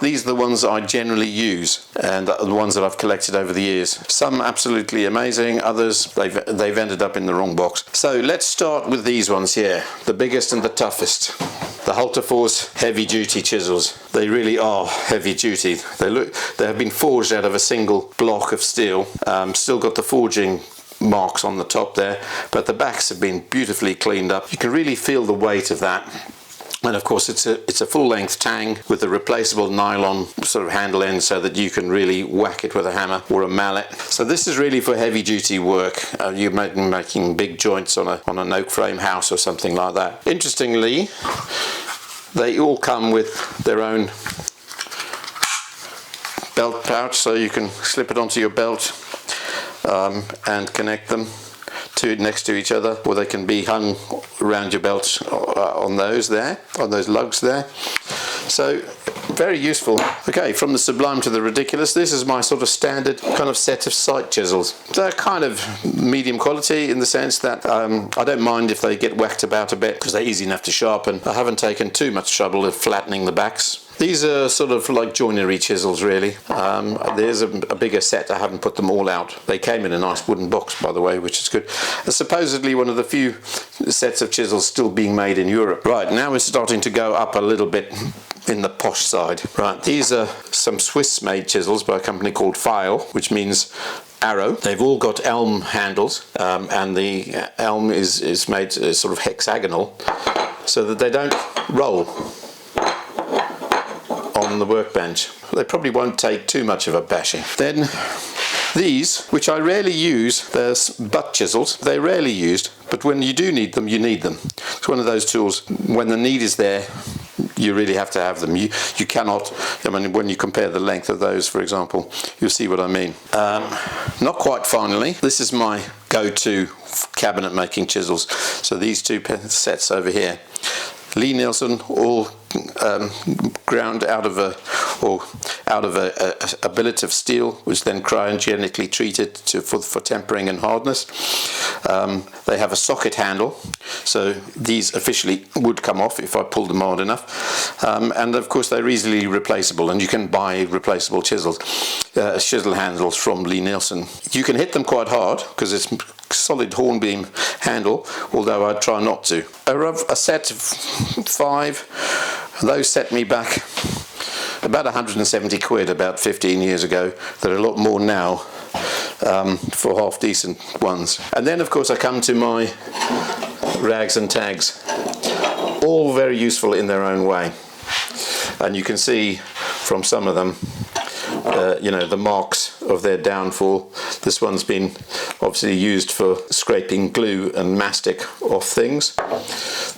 These are the ones I generally use, and the ones that I've collected over the years. Some absolutely amazing, others they've ended up in the wrong box. So let's start with these ones here, the biggest and the toughest. The Hultafors heavy duty chisels. They really are heavy duty. They have been forged out of a single block of steel. Still got the forging marks on the top there, but the backs have been beautifully cleaned up. You can really feel the weight of that. And of course it's a full-length tang with a replaceable nylon sort of handle end so that you can really whack it with a hammer or a mallet. So this is really for heavy-duty work. You're making big joints on an oak frame house or something like that. Interestingly, they all come with their own belt pouch, so you can slip it onto your belt and connect them next to each other, or they can be hung around your belt on those lugs there. So very useful. Okay, from the sublime to the ridiculous, this is my sort of standard kind of set of sight chisels. They're kind of medium quality in the sense that I don't mind if they get whacked about a bit because they're easy enough to sharpen. I haven't taken too much trouble in flattening the backs. These are sort of like joinery chisels really. There's a bigger set, I haven't put them all out. They came in a nice wooden box, by the way, which is good. Supposedly one of the few sets of chisels still being made in Europe. Right, now we're starting to go up a little bit in the posh side. Right, these are some Swiss made chisels by a company called File, which means arrow. They've all got elm handles, and the elm is made sort of hexagonal so that they don't roll on the workbench. They probably won't take too much of a bashing. Then these, which I rarely use, they're butt chisels. They're rarely used, but when you do need them, you need them. It's one of those tools, when the need is there, you really have to have them. You cannot, I mean, when you compare the length of those, for example, you'll see what I mean. Not quite finally, this is my go-to cabinet making chisels. So these two sets over here, Lee Nielsen, all ground out of a billet of steel, which then cryogenically treated for tempering and hardness. They have a socket handle, so these officially would come off if I pulled them hard enough. And of course they're easily replaceable, and you can buy replaceable chisel handles from Lee Nielsen. You can hit them quite hard because it's solid hornbeam handle, although I try not to. A set of 5, those set me back about 170 quid about 15 years ago. They're a lot more now for half decent ones. And then of course I come to my rags and tags, all very useful in their own way, and you can see from some of them you know, the marks of their downfall. This one's been obviously used for scraping glue and mastic off things.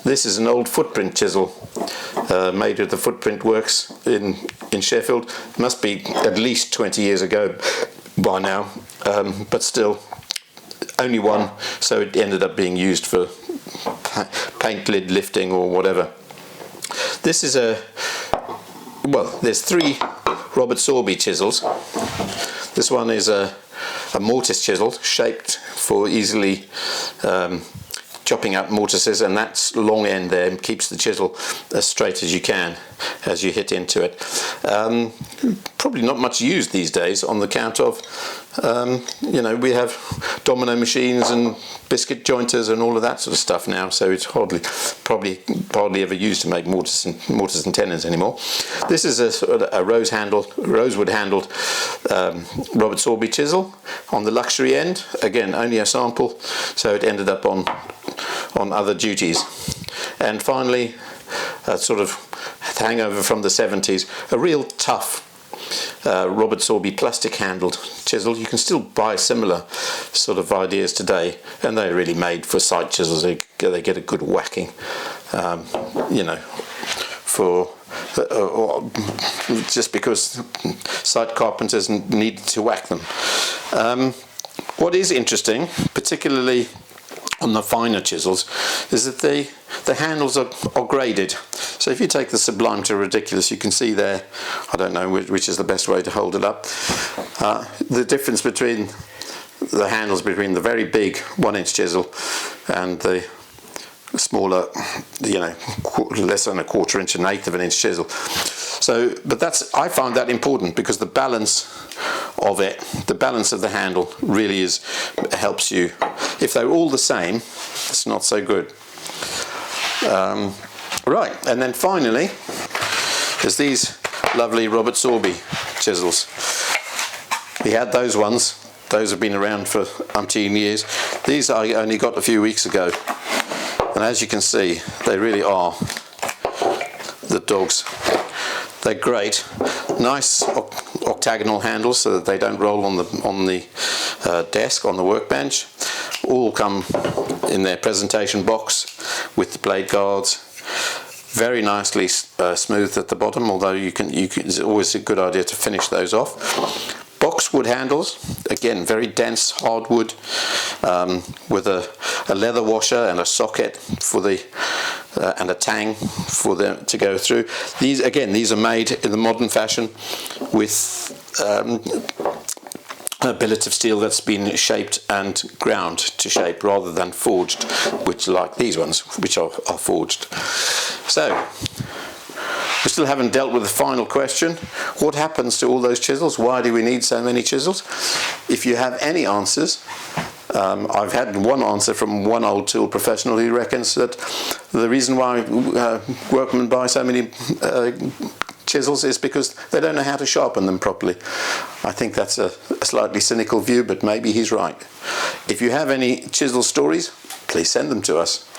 This is an old footprint chisel made at the Footprint Works in Sheffield. It must be at least 20 years ago by now, but still only one, so it ended up being used for paint lid lifting or whatever. This is there's 3 Robert Sorby chisels. This one is a mortise chisel shaped for easily chopping up mortises, and that long end there keeps the chisel as straight as you can as you hit into it. Probably not much used these days on the count of you know, we have domino machines and biscuit jointers and all of that sort of stuff now, so it's hardly ever used to make mortise and tenons anymore. This is a rosewood handled Robert Sorby chisel on the luxury end. Again, only a sample, so it ended up on other duties. And finally, a sort of hangover from the 70s, a real tough Robert Sorby plastic handled chisel. You can still buy similar sort of ideas today, and they're really made for sight chisels. They get a good whacking, you know, for just because sight carpenters needed to whack them. What is interesting, particularly on the finer chisels, is that the handles are graded. So if you take the sublime to ridiculous, you can see there, I don't know which is the best way to hold it up, the difference between the handles between the very big 1-inch chisel and the smaller, you know, less than a 1/4 inch, 1/8 of an inch chisel. So, but I found that important because the balance of it, the balance of the handle really helps you. If they're all the same, it's not so good. Right, and then finally, there's these lovely Robert Sorby chisels. We had those ones. Those have been around for umpteen years. These I only got a few weeks ago. And as you can see, they really are the dogs. They're great. Nice octagonal handles so that they don't roll on the desk, on the workbench. All come in their presentation box with the blade guards. Very nicely smoothed at the bottom, although it's always a good idea to finish those off. Boxwood handles, again very dense hardwood, with a leather washer and a socket for and a tang for them to go through. These are made in the modern fashion with a billet of steel that's been shaped and ground to shape rather than forged, which like these ones, which are forged. So, we still haven't dealt with the final question. What happens to all those chisels? Why do we need so many chisels? If you have any answers, I've had one answer from one old tool professional who reckons that the reason why workmen buy so many chisels is because they don't know how to sharpen them properly. I think that's a slightly cynical view, but maybe he's right. If you have any chisel stories, please send them to us.